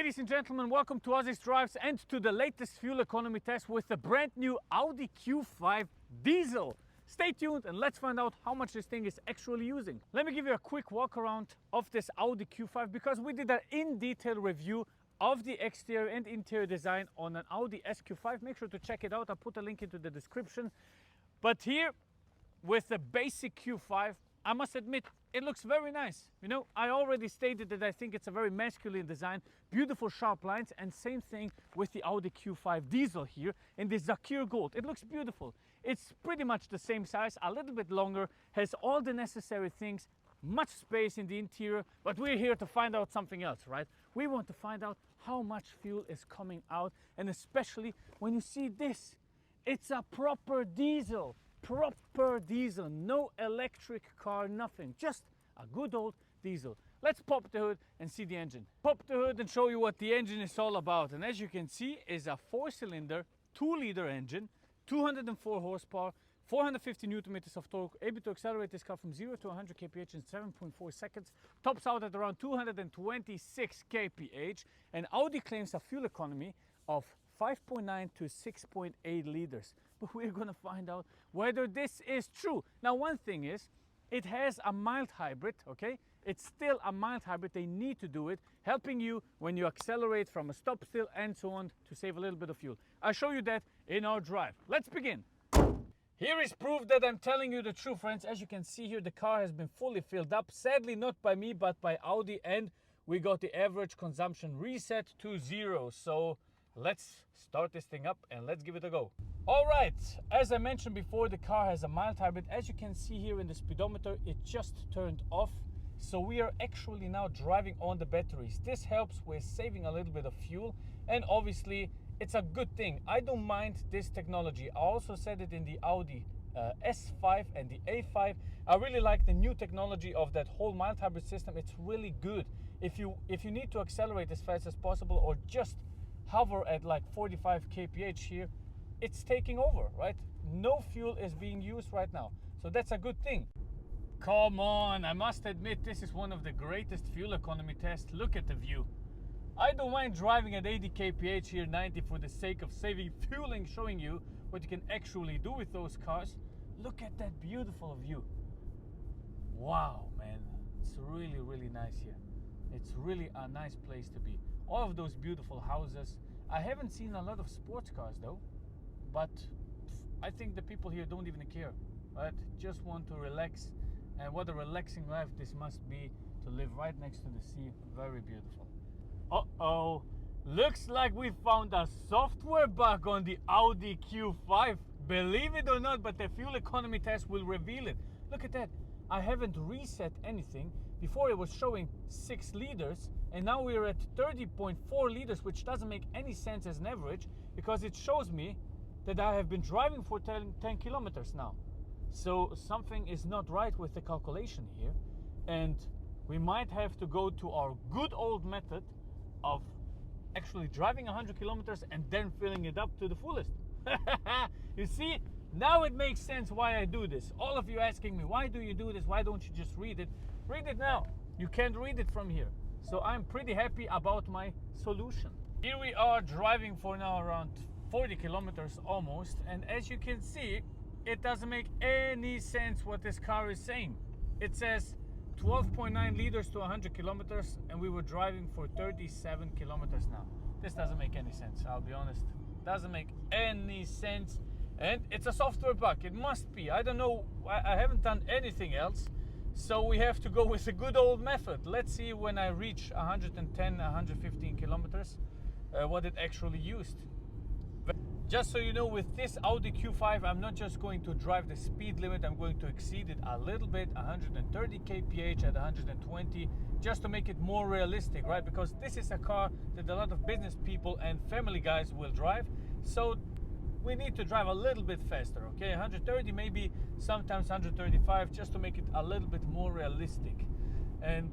Ladies and gentlemen, welcome to Aussies Drives and to the latest fuel economy test with the brand new Audi Q5 diesel. Stay tuned and let's find out how much this thing is actually using. Let me give you a quick walk around of this Audi Q5 because we did an in-detail review of the exterior and interior design on an Audi SQ5. Make sure to check it out. I'll put a link into the description. But here with the basic Q5, I must admit, it looks very nice. You know, I already stated that I think it's a very masculine design, beautiful sharp lines, and same thing with the Audi Q5 diesel here in this Zakir Gold. It looks beautiful. It's pretty much the same size, a little bit longer, has all the necessary things, much space in the interior, but we're here to find out something else, right? We want to find out how much fuel is coming out, and especially when you see this, it's a proper diesel. Proper diesel, no electric car, nothing, just a good old diesel. Let's pop the hood and see the engine. Pop the hood and show you what the engine is all about. And as you can see, is a 4-cylinder 2-liter engine, 204 horsepower, 450 newton meters of torque, able to accelerate this car from 0 to 100 kph in 7.4 seconds, tops out at around 226 kph, and Audi claims a fuel economy of 5.9 to 6.8 liters. But we're gonna find out whether this is true. Now, one thing is, it has a mild hybrid, okay? It's still a mild hybrid. They need to do it, helping you when you accelerate from a stop still and so on to save a little bit of fuel. I'll show you that in our drive. Let's begin. Here is proof that I'm telling you the truth, friends. As you can see here, the car has been fully filled up. Sadly, not by me, but by Audi, and we got the average consumption reset to 0. So let's start this thing up and let's give it a go. All right, as I mentioned before, the car has a mild hybrid. As you can see here in the speedometer, it just turned off. So we are actually now driving on the batteries. This helps with saving a little bit of fuel, and obviously it's a good thing. I don't mind this technology. I also said it in the Audi S5 and the A5. I really like the new technology of that whole mild hybrid system. It's really good. If you need to accelerate as fast as possible or just hover at like 45 kph here, it's taking over, right? No fuel is being used right now, so that's a good thing. Come on, I must admit, this is one of the greatest fuel economy tests. Look at the view. I don't mind driving at 80 kph here, 90, for the sake of saving fuel and showing you what you can actually do with those cars. Look at that beautiful view. Wow, man, it's really, really nice here. It's really a nice place to be. All of those beautiful houses. I haven't seen a lot of sports cars though, but I think the people here don't even care, right? Just want to relax, and what a relaxing life this must be to live right next to the sea. Very beautiful. Uh-oh, looks like we found a software bug on the Audi Q5. Believe it or not, but the fuel economy test will reveal it. Look at that. I haven't reset anything. Before it was showing 6 liters, and now we're at 30.4 liters, which doesn't make any sense as an average because it shows me that I have been driving for 10 kilometers now. So something is not right with the calculation here, and we might have to go to our good old method of actually driving 100 kilometers and then filling it up to the fullest. You see? Now it makes sense why I do this. All of you asking me, why do you do this? Why don't you just read it? Read it now. You can't read it from here. So I'm pretty happy about my solution. Here we are driving for now around 40 kilometers almost. And as you can see, it doesn't make any sense what this car is saying. It says 12.9 liters to 100 kilometers, and we were driving for 37 kilometers now. This doesn't make any sense, I'll be honest. Doesn't make any sense. And it's a software bug. It must be. I don't know. I haven't done anything else. So we have to go with the good old method. Let's see when I reach 110, 115 kilometers, what it actually used. Just so you know, with this Audi Q5, I'm not just going to drive the speed limit. I'm going to exceed it a little bit, 130 kph at 120, just to make it more realistic, right? Because this is a car that a lot of business people and family guys will drive. So we need to drive a little bit faster, okay? 130, maybe sometimes 135, just to make it a little bit more realistic. And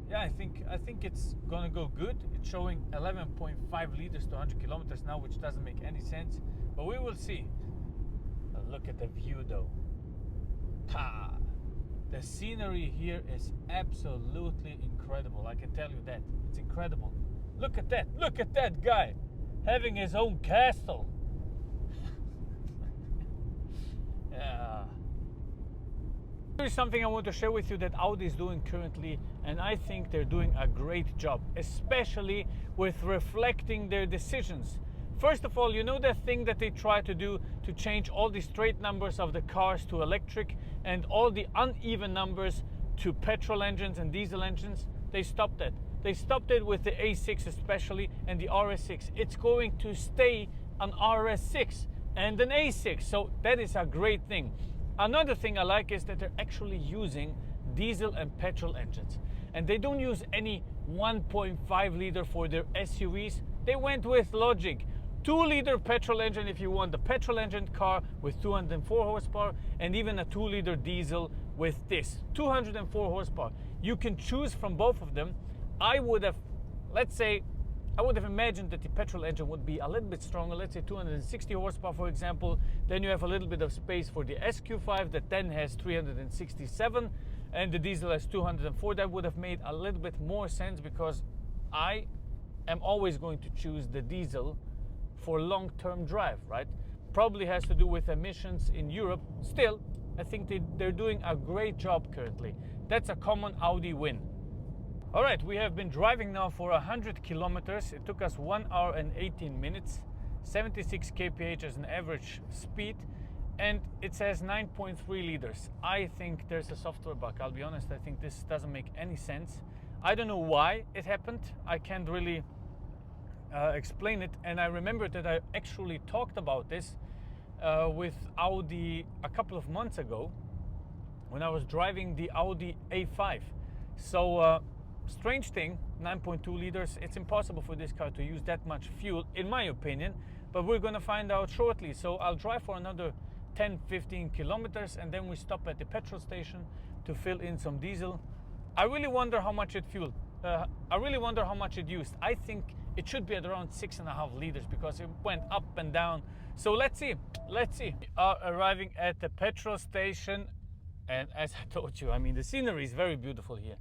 yeah, I think it's gonna go good. It's showing 11.5 liters to 100 kilometers now, which doesn't make any sense, but we will see. Look at the view though. Ha! The scenery here is absolutely incredible. incredible, I can tell you that. It's incredible. Look at that guy having his own castle. Yeah. Here's something I want to share with you that Audi is doing currently, and I think they're doing a great job, especially with reflecting their decisions. First of all, you know that thing that they try to do to change all the straight numbers of the cars to electric and all the uneven numbers to petrol engines and diesel engines? They stopped that. They stopped it with the A6 especially and the RS6. It's going to stay an RS6 and an A6, so that is a great thing. Another thing I like is that they're actually using diesel and petrol engines, and they don't use any 1.5 liter for their SUVs. They went with logic. 2-liter petrol engine if you want the petrol engine car with 204 horsepower, and even a 2-liter diesel with this 204 horsepower. You can choose from both of them. I would have imagined that the petrol engine would be a little bit stronger, let's say 260 horsepower for example. Then you have a little bit of space for the SQ5 that then has 367, and the diesel has 204. That would have made a little bit more sense, because I am always going to choose the diesel for long-term drive, right? Probably has to do with emissions in Europe. Still, I think they're doing a great job currently. That's a common Audi win. All right, we have been driving now for 100 kilometers. It took us 1 hour and 18 minutes, 76 kph as an average speed, and it says 9.3 liters. I think there's a software bug. I'll be honest, I think this doesn't make any sense. I don't know why it happened. I can't really explain it, and I remember that I actually talked about this with Audi a couple of months ago when I was driving the Audi A5. So strange thing, 9.2 liters. It's impossible for this car to use that much fuel, in my opinion, but we're gonna find out shortly. So I'll drive for another 10-15 kilometers, and then we stop at the petrol station to fill in some diesel. I really wonder how much it fueled. I really wonder how much it used. I think it should be at around 6.5 liters because it went up and down. So let's see. We are arriving at the petrol station, and as I told you, I mean, the scenery is very beautiful here.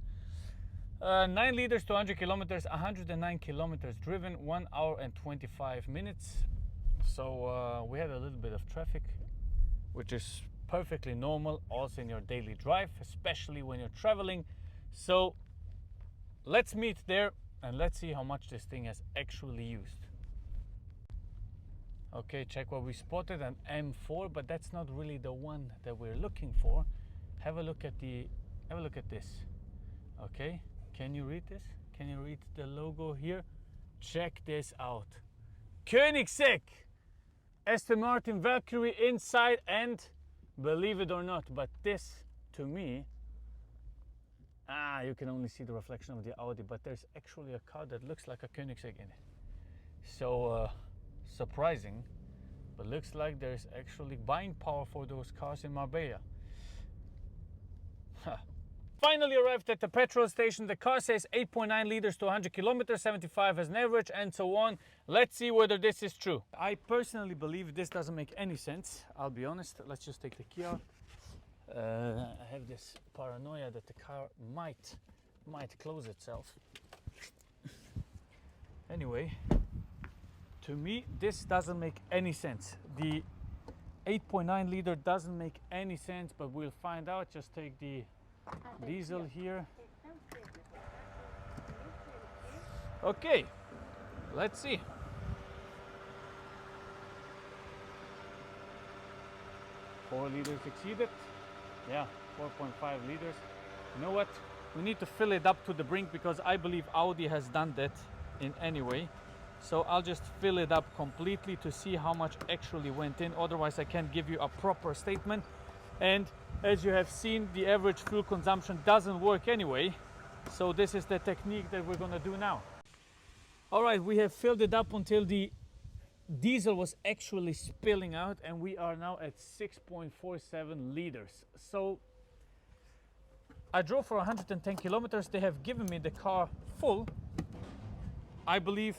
9 liters to 100 kilometers, 109 kilometers driven, 1 hour and 25 minutes. So we had a little bit of traffic, which is perfectly normal also in your daily drive, especially when you're traveling. So let's meet there and let's see how much this thing has actually used. Okay, check what we spotted, an M4, but that's not really the one that we're looking for. Have a look at this. Okay, can you read this? Can you read the logo here? Check this out. Koenigsegg! Aston Martin Valkyrie inside, and believe it or not, but this to me, you can only see the reflection of the Audi, but there's actually a car that looks like a Koenigsegg in it. So surprising, but looks like there's actually buying power for those cars in Marbella. Finally arrived at the petrol station. The car says 8.9 liters to 100 kilometers, 75 as an average, and so on. Let's see whether this is true. I personally believe this doesn't make any sense. I'll be honest. Let's just take the key out. I have this paranoia that the car might close itself. Anyway, to me this doesn't make any sense. The 8.9 liter doesn't make any sense, but we'll find out. Just take the diesel here. Okay, let's see. Four liters exceeded. Yeah, 4.5 liters. You know what? We need to fill it up to the brink because I believe Audi has done that in any way. So I'll just fill it up completely to see how much actually went in. Otherwise I can't give you a proper statement. And as you have seen, the average fuel consumption doesn't work anyway. So this is the technique that we're gonna do now. All right, we have filled it up until the diesel was actually spilling out, and we are now at 6.47 liters. So I drove for 110 kilometers. They have given me the car full. I believe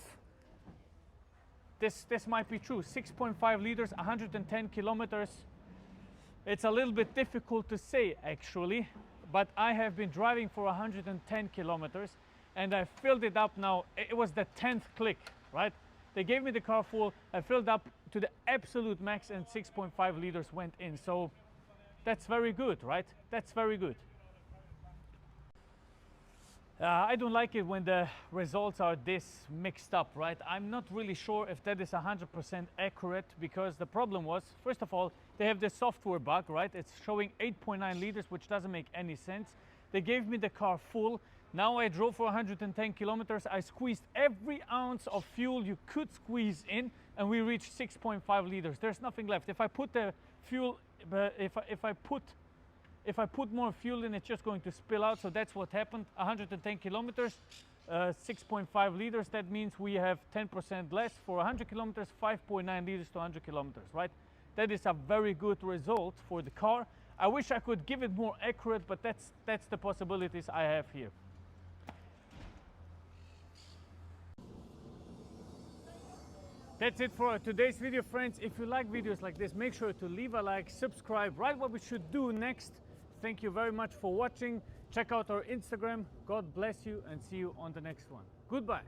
this might be true. 6.5 liters, 110 kilometers. It's a little bit difficult to say actually, but I have been driving for 110 kilometers and I filled it up now. It was the 10th click, right? They gave me the car full, I filled up to the absolute max and 6.5 liters went in. So that's very good, right? That's very good. I don't like it when the results are this mixed up, right? I'm not really sure if that is 100% accurate, because the problem was, first of all, they have this software bug, right? It's showing 8.9 liters, which doesn't make any sense. They gave me the car full. Now I drove for 110 kilometers. I squeezed every ounce of fuel you could squeeze in, and we reached 6.5 liters. There's nothing left. If I put the fuel, if I put more fuel in, it's just going to spill out. So that's what happened. 110 kilometers, 6.5 liters. That means we have 10% less. For 100 kilometers, 5.9 liters to 100 kilometers, right? That is a very good result for the car. I wish I could give it more accurate, but that's the possibilities I have here. That's it for today's video, friends. If you like videos like this, make sure to leave a like, subscribe, write what we should do next. Thank you very much for watching. Check out our Instagram. God bless you and see you on the next one. Goodbye.